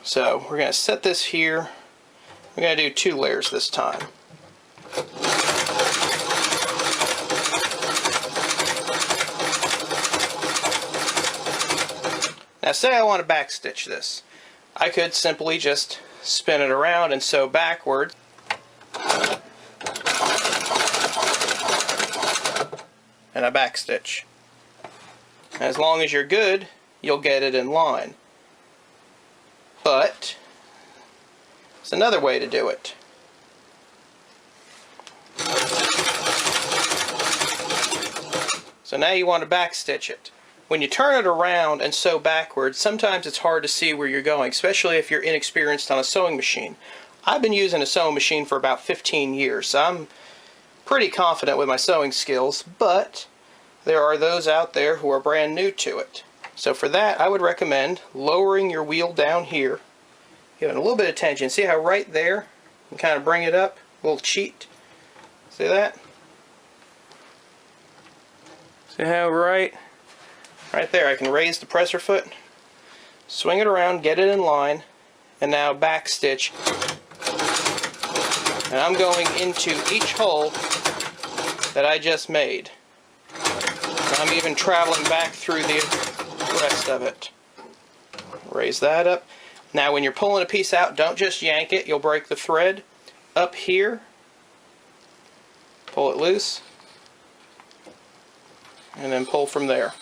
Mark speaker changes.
Speaker 1: So we're going to set this here. We're going to do 2 layers this time. Now say I want to backstitch this. I could simply just spin it around and sew backwards. And I backstitch. As long as you're good, you'll get it in line. But there's another way to do it. So now you want to backstitch it. When you turn it around and sew backwards, sometimes it's hard to see where you're going, especially if you're inexperienced on a sewing machine. I've been using a sewing machine for about 15 years, so I'm pretty confident with my sewing skills, but there are those out there who are brand new to it. So for that, I would recommend lowering your wheel down here, giving a little bit of tension. See how right there, you kind of bring it up, a little cheat. See that? See how right there I can raise the presser foot, swing it around, get it in line, and now backstitch. And I'm going into each hole that I just made. And I'm even traveling back through the rest of it. Raise that up. Now when you're pulling a piece out, don't just yank it, you'll break the thread. Up here, pull it loose, and then pull from there.